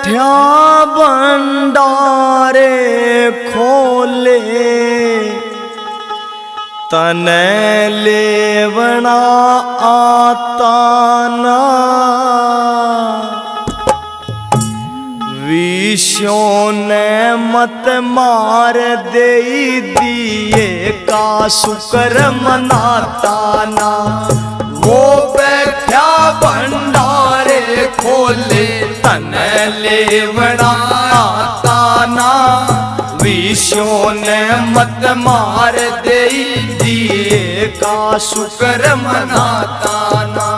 बैठा भंडारे खोले, तने लेवना आता ना। विष्णु ने मत मार दे दिए का शुक्र मनाता ना। वो बैठा भंडारे खोले, तने लेवना आता ना। विष्णु ने मत मार दे दिए का शुक्र मनाता ना।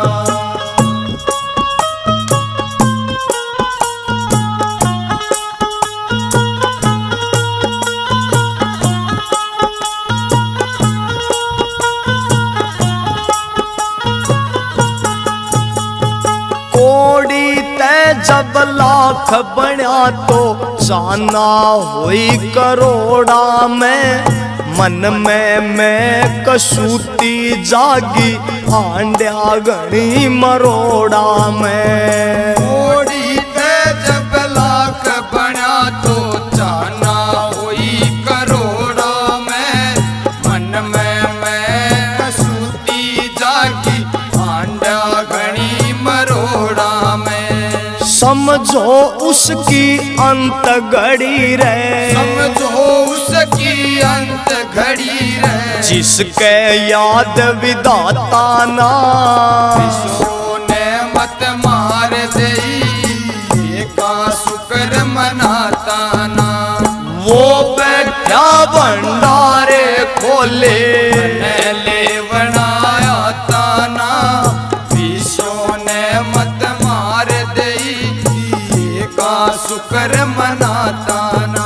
जब लाख बना तो जाना हुई करोड़ा में। मन में मैं कसूती जागी, आंड्या गणी मरोड़ा में। कोड़ी ते जब लाख बना तो जाना हुई करोड़ा में। मन में मैं कसूती जागी, आंड्या गणी मरोड़ा में। समझो उसकी अंत घड़ी रे, समझो उसकी अंत घड़ी रे। जिसके याद विधाता ना। विष्णु ने मत मार दे का शुक्र मनाता ना। वो बैठा भंडारे खोले, लेवना आता ना। विष्णु ने मत मार दे का शुक्र मनाता ना।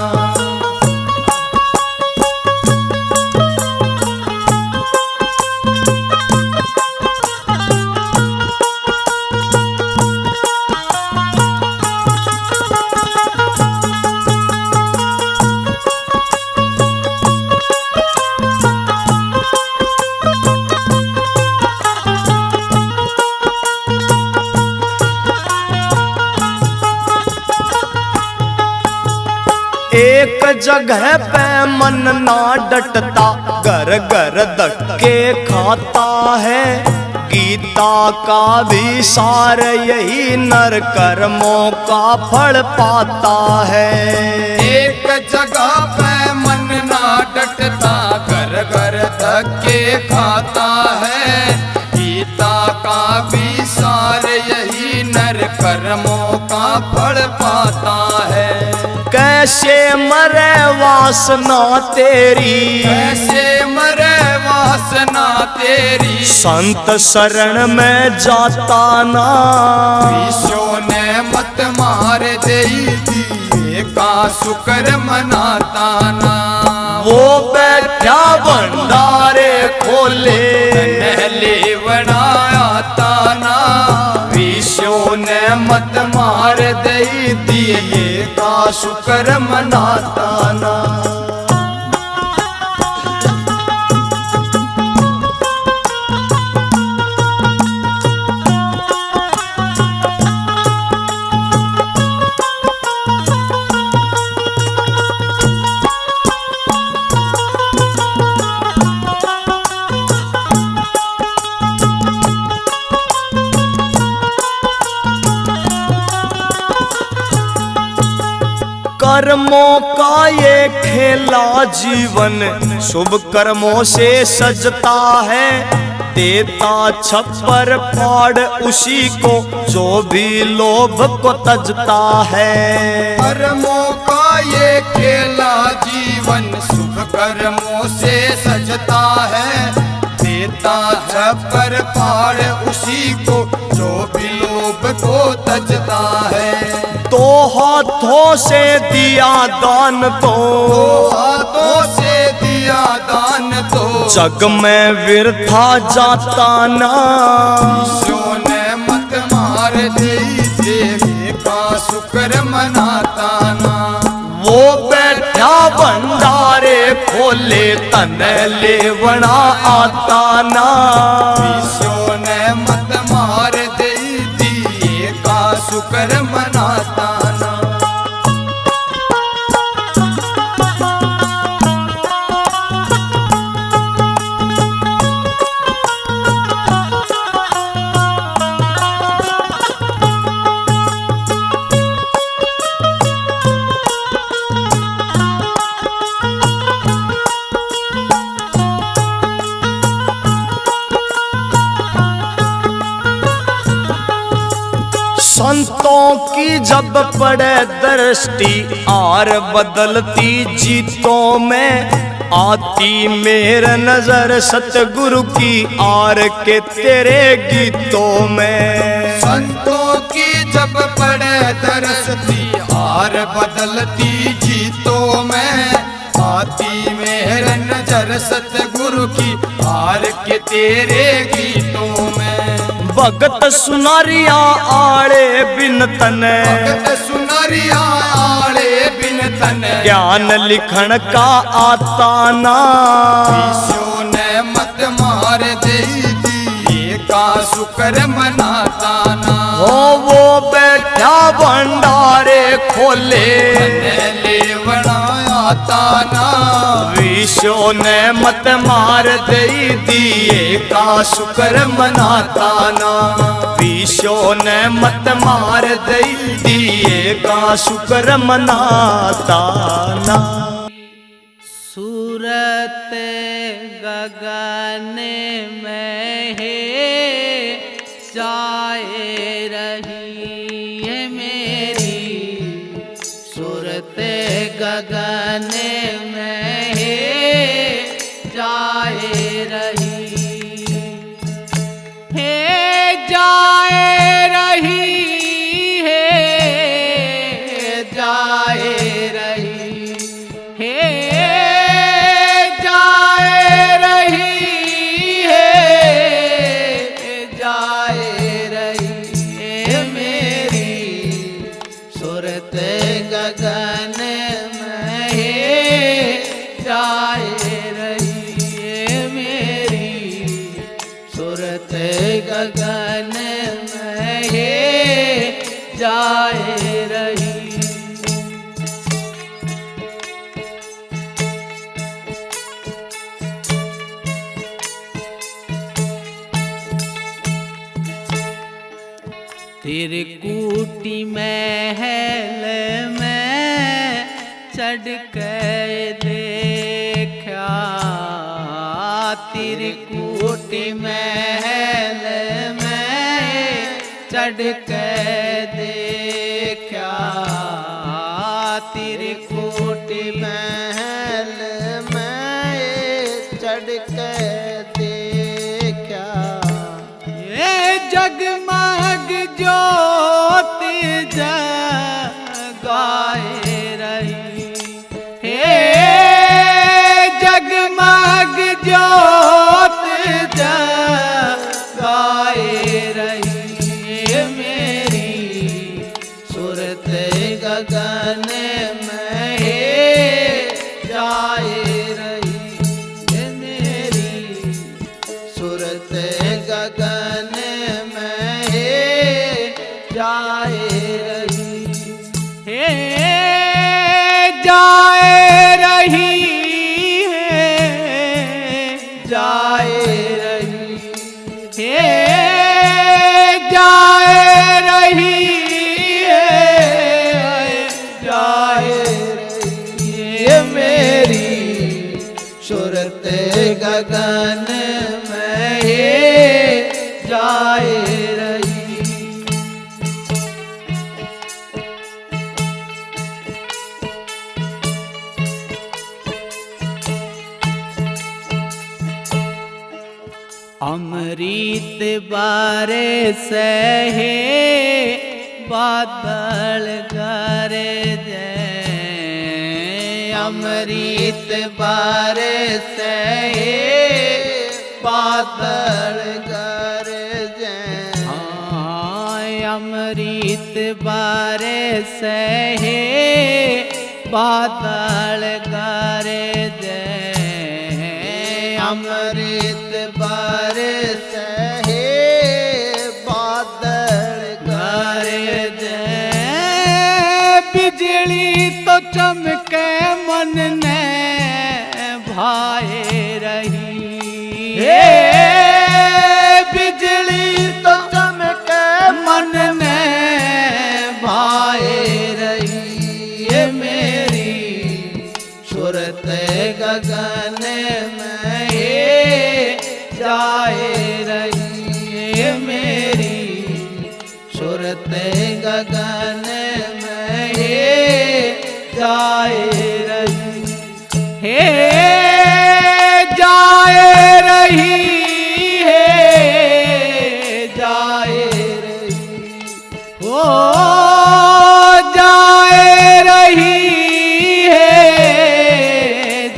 एक जगह पे मन ना डटता, घर घर धक्के खाता है। गीता का भी सार यही, नर कर्मों का फल पाता है। एक जगह पे मन ना डटता, घर घर धक्के खाता है। गीता का भी सार यही, नर कर्मों का फल पाता है। कैसे मरे वासना तेरी, कैसे मरे वासना तेरी। संत शरण में जाता ना। विष्णु ने मत मार दे का शुक्र मनाता ना। वो बैठा भंडारे खोले, लेवना आता ना। विष्णु ने मत मार दे दिए का शुक्र मनाता ना। कर्मों का ये खेला जीवन, शुभ कर्मों से सजता है। देता छप्पर फाड़ उसी को, जो भी लोभ को तजता है। कर्मों का ये खेला जीवन, शुभ कर्मों से सजता है। देता छप्पर फाड़ उसी को, जो भी लोभ को तजता है। तो हाथों से दिया दान तो, हाथों से दिया दान तो। जग में व्यर्था जाता ना। विष्णु ने मत मार दे का शुक्र मनाता ना। वो बैठा भंडारे खोले, तने लेवना आता ना। विष्णु ने मत मार दे दिए का शुक्र मनाता ना। संतों की जब पड़े दृष्टि आर बदलती जीतों में, आती मेरे नजर सतगुरु की आर के तेरे गीतों में। संतों की जब पड़े दरसती आर बदलती जीतों में, आती मेरे नजर सतगुरु की आर के तेरे गीतों में। भगत सुनारिया आड़े बिन तने, भगत सुनारिया आड़े बिन तने, ज्ञान लिखण का आता ना। ईशो ने मत मार दे दी का शुक्र मनाता ना। हो वो बैठा भंडारे खोले, ले बनाता ना। विशो ने मत मार दे दिए का शुक्र मनाता ना। विशो ने मत मार दे दिए का शुक्र मनाता ना। सूरत गगन में है जाए रही है मेरी, सूरत गगन में है जाए रही है, जाए रही है, जाए रही है, जाए रही है, जाए रही है मेरी, सूरत गगन में है जाए रही है मेरी, सूरत गगन में है जाए रही। त्रिकुटी महल में चढ़ के देखा, त्रिकुटी महल में चढ़ के देखा, त्रिकुटी महल में चढ़ के देखा। ये जगमग ज्योति जगाए रही है, जगमग ज्योति जगाए रही है मेरी, सूरत गगन में है जाए रही है मेरी, सूरत गगन में है जाए रही है, जाए रही है, जाए रही है, जाए रही है, जाए रही है मेरी, सूरत गगन में है जाए रही। अमृत बारिश है बादल गरजे, अमृत बारिश है बादल गरजे, अमृत बारिश है बादल गरजे, अमृत बारिश है बादल गरजे। बिजली तो चमके मन ने भाए रही है, बिजली तो चमके मन ने भाए रही है मेरी, सूरत गगन में है जाए रही है मेरी, सूरत रही है, जाए रही, हो जाए रही है,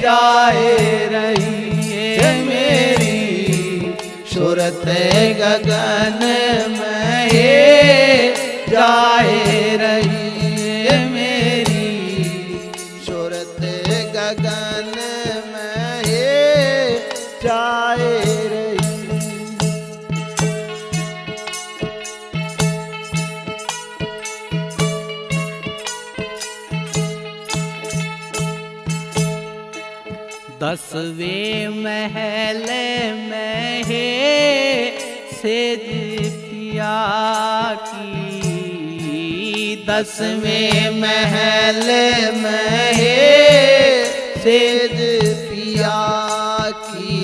जाए रही है मेरी सूरत गगन में, जाए रही है मेरी सूरत गगन में, जाए रही। दसवें महल में है सेज पिया की, दसवें महल में है सेज पिया की,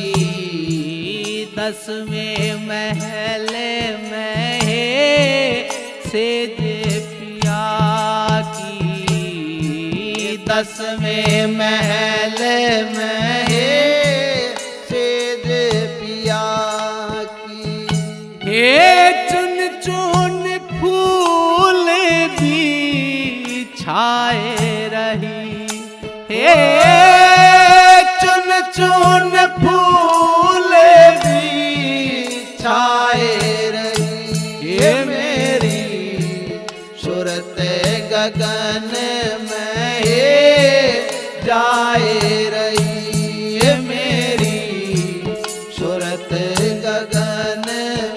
दसवें महल में है सेज पिया की, दसवें महल में है सेज पिया की। हे चुन चुन फूल भी छाए रही, हे चुन चुन फूल भी छाए रही, ये मेरी सूरत गगन में, जाए रही है मेरी सूरत गगन में,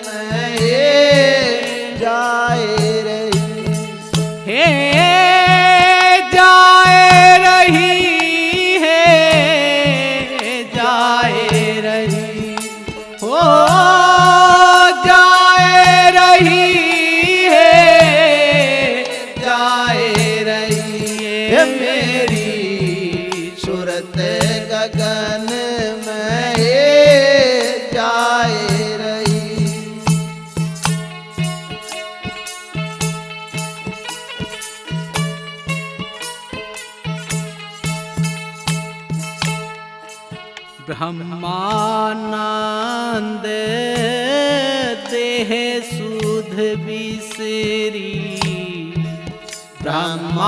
जाए रही है, जाए रही है, जाए रही, हो जाए रही है, जाए रही है मेरी सूरत गगन में, जाए रही। ब्रह्मानंद देह सुध बिसरी, ब्रह्मानंद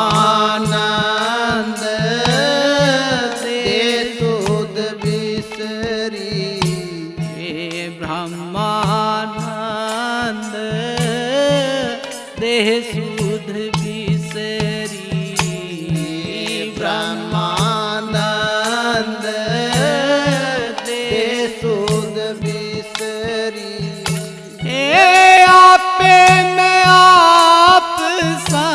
देह सुध बिसरी, हे ब्रह्मानंद देह सुध बिसरी, ब्रह्मानंद देह सुध बिसरी, हे आपे में आप सा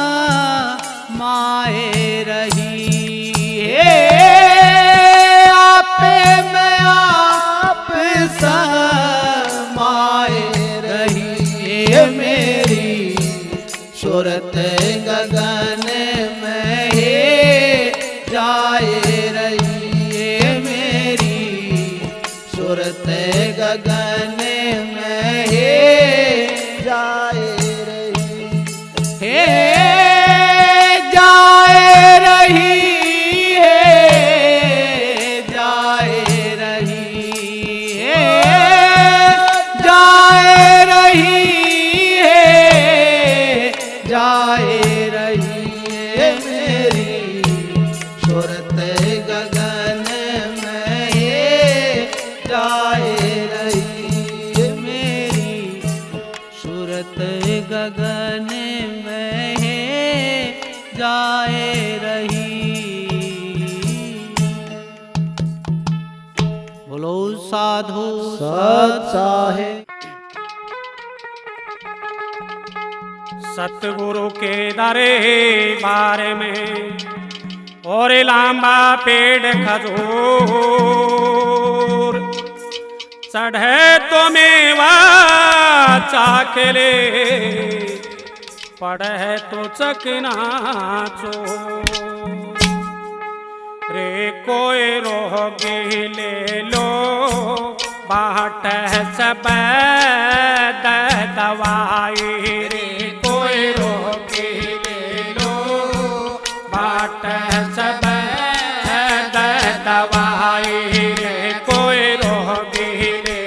माए रही, हे आपे में आप सा माए रही, हे मेरी सूरत गगन में, जाए रही है मेरी सूरत गगन में, जाए रही है, जाए रही है, जाए रही है, जाए रही है, जाए रही है मेरी सूरत गगन में, जाए रही है मेरी सूरत गगन में, जाए रही। बोलो साधु सत साहेब। सतगुरु के दरे बारे में और लांबा पेड़ खजूर, चढ़े तो मेवा चाखले, पढ़े तो चकनाचो, रे कोई रोगी ले लो बाट सब दवाई, रे कोई रोगी ले लो बाट सब दवाई, रे कोई रोगी ले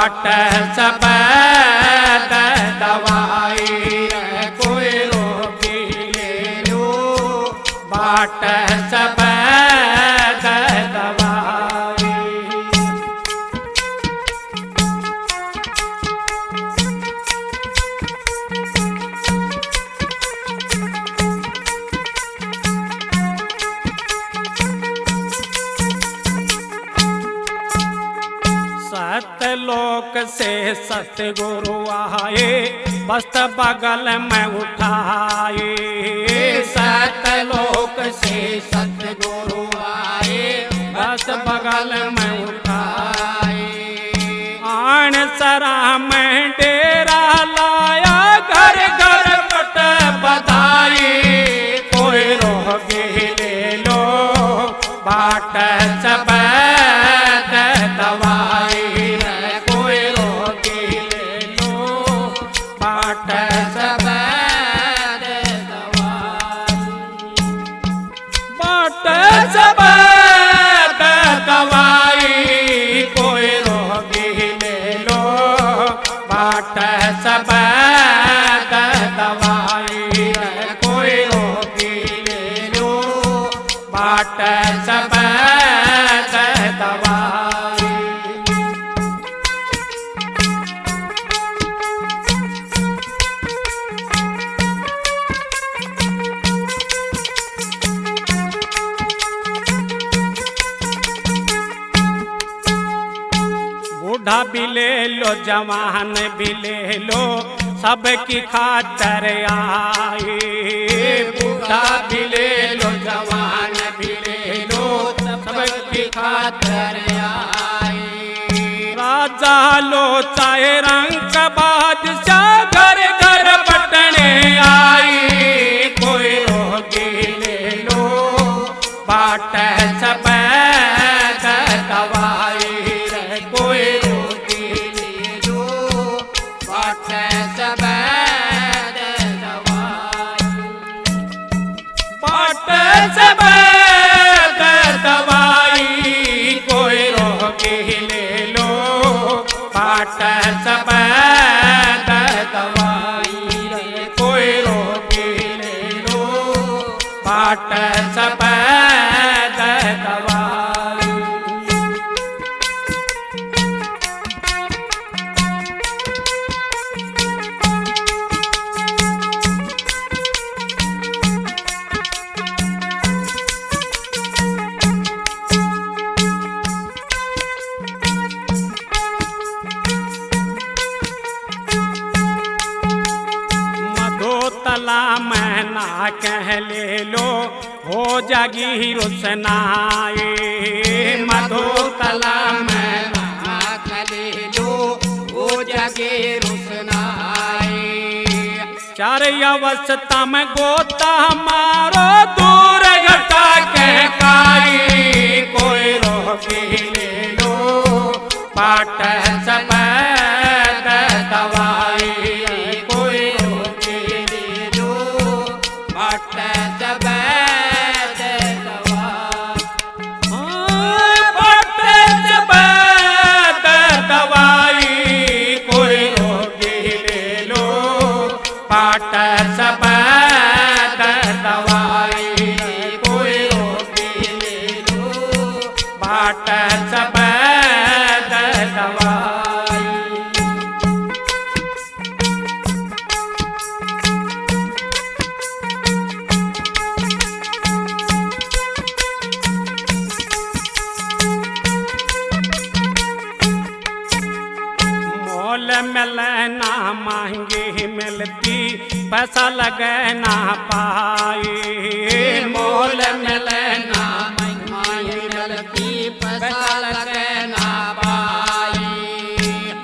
बाट सफेद दवाई रे कोई रोगी ले लो बाट सफेद दवाई। सतलोक से सतगुरु आए बस्त बगल में उठाए। सतलोक से सतगुरु आए बस्त बगल में उठाए। आन सरा में डेरा लाया घर घर पट बधाई कोई रोगी ले लो बाट सफेद दवाई रे कोई रोगी ले लो बाट सफेद दवाई। बाट सफेद दवाई कोई रोगी ले लो बाट सफेद दवाई रे कोई रोगी ले लो बाट सफेद दवाई। बूढ़ा भी ले लो जवान भी ले लो सबकी खातर आए। बूढ़ा भी ले लो जवान भी ले लो सबकी खातर आए। राजा लो चाहे रंग बादशाह घर घर बटने आई कोई रोगी ले लो बाट सफेद दवाई रे कोई रोगी ले लो बाट सफेद दवाई। बाट सफेद दवाई कोई रोगी ले लो बाट सफेद दवाई रे कोई रोगी ले लो बाट सफेद दवाई। मधोतला में ना कह ले लो हो जागी रोशनाई। मधोतला में ना कह ले लो हो जागी रोशनाई। चार अवस्था में गोता मारो दूर घटा के काई कोई रोगी ले लो बाट सफेद दवाई कोई रोगी ले लो बाट सफेद दवाई। बाट सफेद दवाई कोई रोगी ले लो बाट सफेद दवाई कोई रोगी ले लो बाट सफेद दवाई। मोल मिलना महंगी मिलती पैसा लगना पाए। मोल मिलना महंगी मिलती पैसा लगना पाए।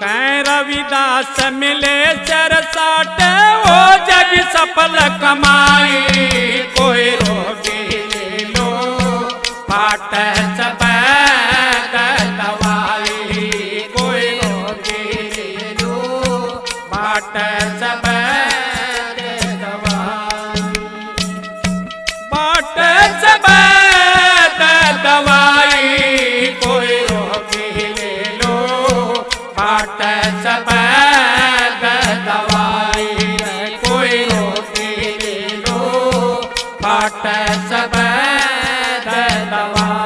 कह रविदास मिले चरसाट हो जग सफल कमाई कोई रोगी ले लो बाट सफेद दवाई कोई रोगी ले लो बाट सफेद दवाई। बाट सफेद दवाई कोई रोगी ले लो फाट सफेद दवाई रे कोई रोटी ले लो फाट सफेद दवाई।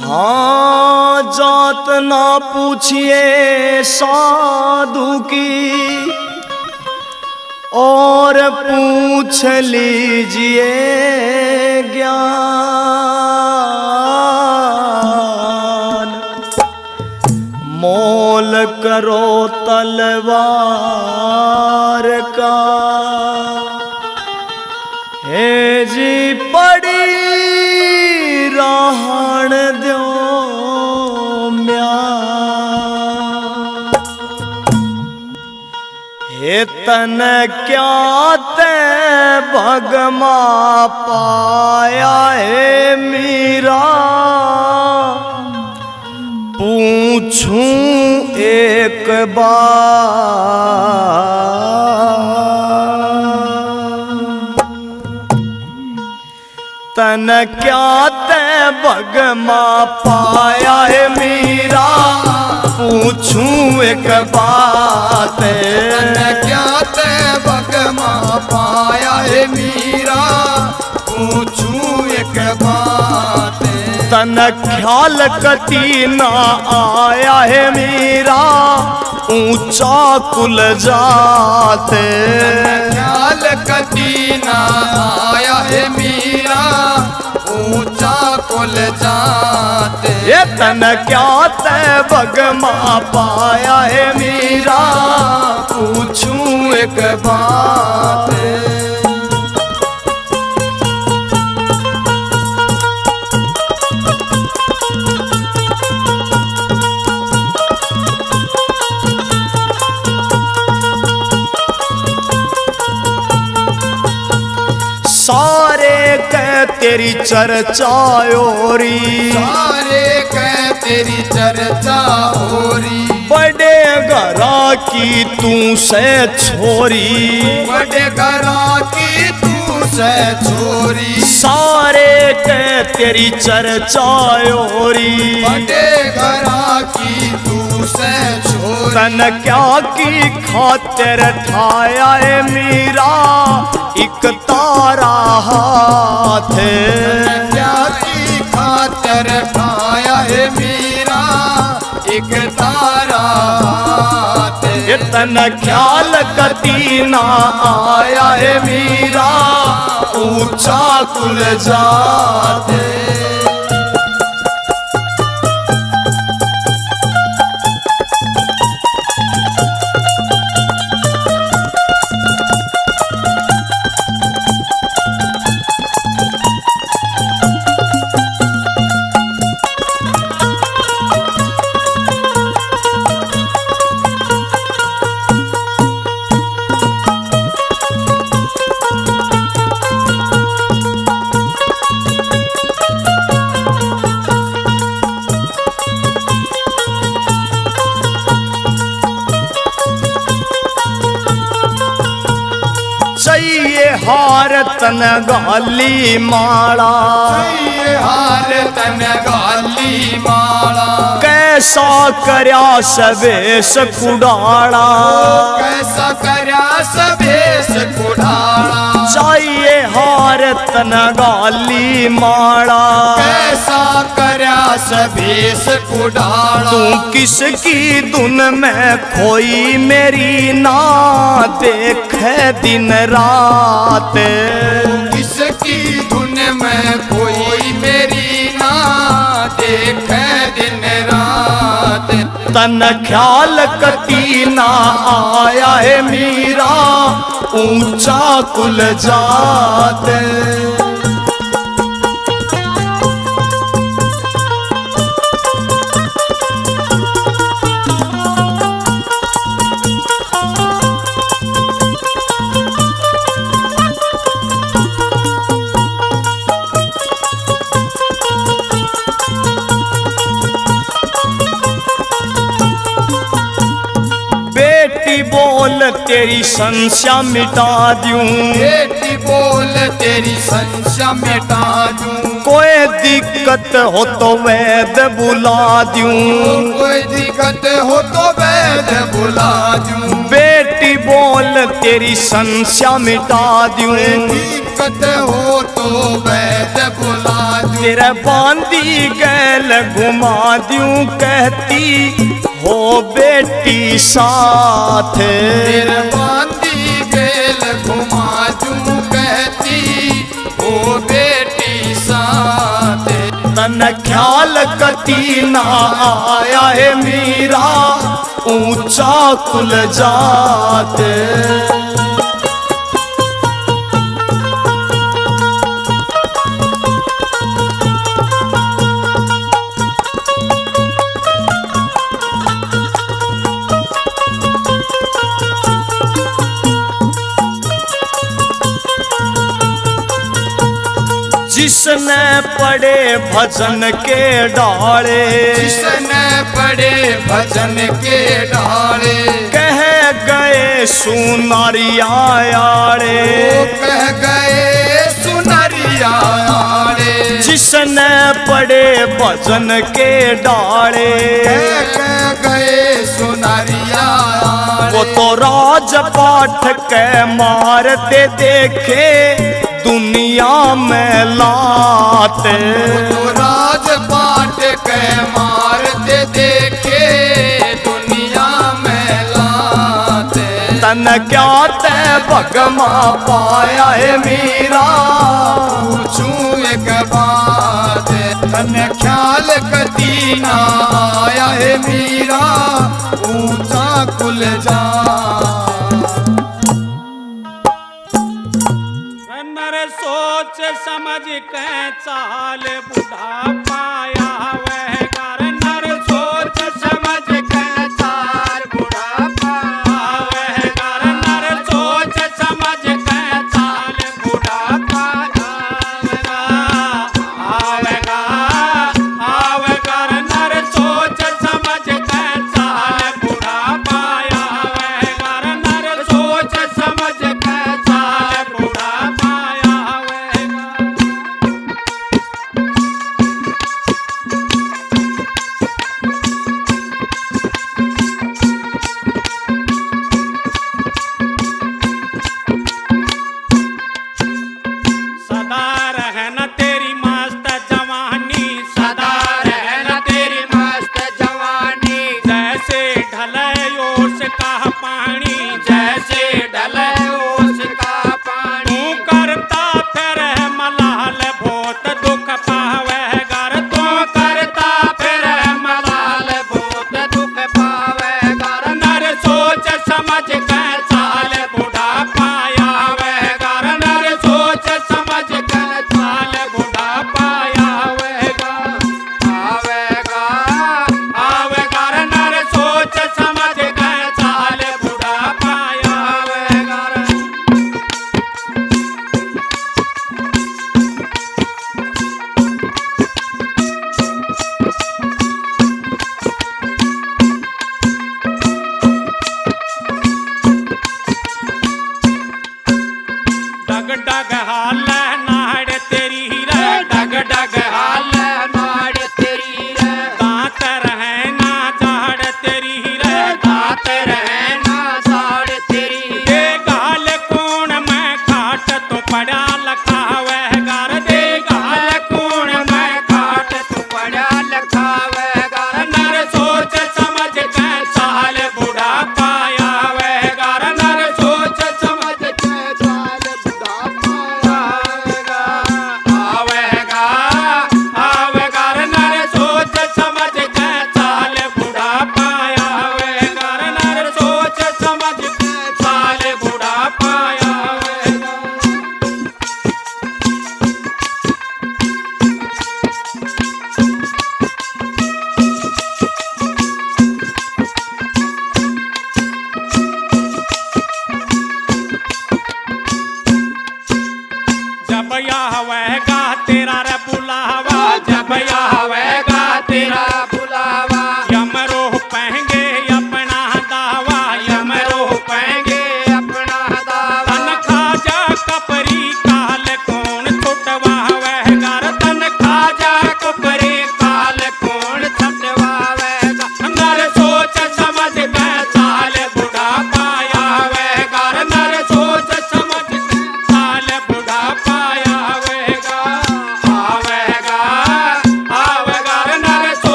हाँ जात ना पूछिए साधु की और पूछ लीजिए ज्ञान। मोल करो तलवार का हे जी पड़ी रहण दो हे तन क्या ते भगमा पाया है मीरा पूछूं एक बार। तन क्या ते भगमा पाया है मीरा पूछूं एक बात। क्या ते भगमा पाया है मीरा पूछूं एक बात। तन ख्याल कती ना आया है मीरा ऊंचा कुल जाते। ख्याल कती ना आया है मीरा ऊंचा कुल जाते। ये तन क्या ते भगमा पाया है मीरा पूछूं एक बात। सारे कह तेरी चर्चा ओरी सारे कह तेरी चर्चा होरी। बड़े घरा की तू से छोरी बड़े घरा की तू से छोरी। सारे कह तेरी चर्चा ओरी बड़े घरा की तू से छोरी। तन क्या की खातिर ठाया है मीरा एक तारा हाथ। क्या की खातिर ठाया है मीरा एक तारा हाथ। इतना ख्याल कती ना आया है मीरा ऊंचा कुल जाते। चाहिए हार तन गाली माला ये हार तन गाली माला। कैसा करया सवेश कुडाला कैसा करया सवेश कुडाला। चाहिए हार तन गाली माला कैसा करया सवेश कुडाला। तू किसकी धुन में खोई मेरी ना देखे दिन रात। किसकी धुन में कोई मेरी ना देखे दिन रात। तन ख्याल कती ना आया है मीरा ऊंचा कुल जाते। तेरी संशय मिटा दूं, बेटी बोल तेरी संशय मिटा दूं, कोई दिक्कत हो तो वैद बुला दूं, कोई दिक्कत हो तो वैद बुला दूं, बेटी बोल तेरी संशय मिटा दूं, दिक्कत हो तो वैद बुला दूं, तेरे बांधी गैल घुमा दूं, कहती हो बेटी साथ, तेरे बांधी गेल घुमा दूं, कहती हो बेटी साथ, तन ख्याल कती ना आया है मीरा, ऊंचा कुल जात। जिसने पढ़े भजन के डाले, जिसने पढ़े भजन के डाले, कह गए सुनारिया यारे, कह गए सुनरिया रे, जिसने पढ़े भजन के डाले, कह गए सुनरिया वो तो राजपाठ के मारते देखे दुनिया में लाते, तो राजपाट के मारते देखे दुनिया में लाते, तन क्या ते भगमा पाया है मीरा, पूछूं एक बात, तन ख्याल कती ना आया है मीरा, ऊंचा कुल जा। नर सोच समझ के चाल बुढ़ा पाया वह कर, नर सोच समझ के चाल बुढ़ा पाया वह कर, नर सोच समझ के चाल बुढ़ा पाया आवेगा आवेगा, नर सोच समझ के चाल बुढ़ा पाया वह कर, नर सोच समझ के चाल बुढ़ा पाया वह कर।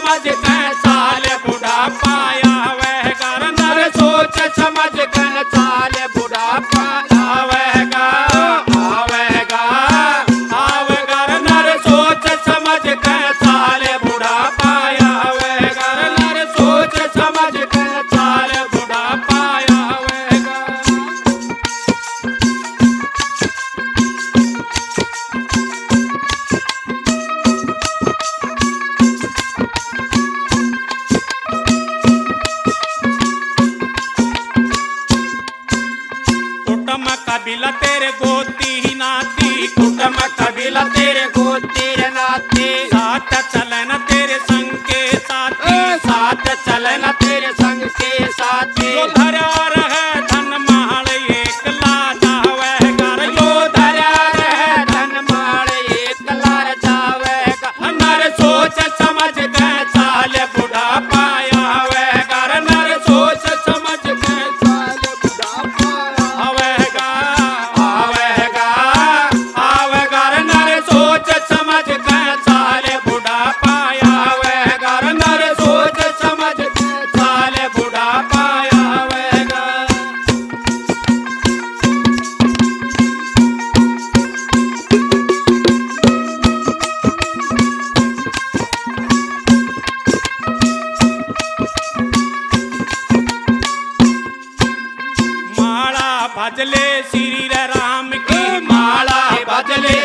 समझ के साल बुढ़ापा आवेगा नर सोच समझ के साल बुढ़ापा आवेगा आवेगा आवेगा नर सोच समझ के साल बुढ़ापा आवेगा नर सोच समझ के साल बुढ़ापा आवेगा। कुटुम कबीला तेरे गोती नाती कुटुम कबीला तेरे गोती नाती साथ चलन तेरे संग के साथी साथ चलन तेरे संग के साथी जो धरा रहे धन माल एक लाजा वह यो धरा रहे धन माल एक लार जावेगा नर सोच समझ के साल बुढ़ापा आवेगा नर सोच समझ के साल बुढ़ापा आवेगा आवेगा आवेगा नर सोच समझ के साल बुढ़ापा आवेगा नर सोच समझ के साल बुढ़ापा आवेगा। माला भजले श्री राम की माला भजले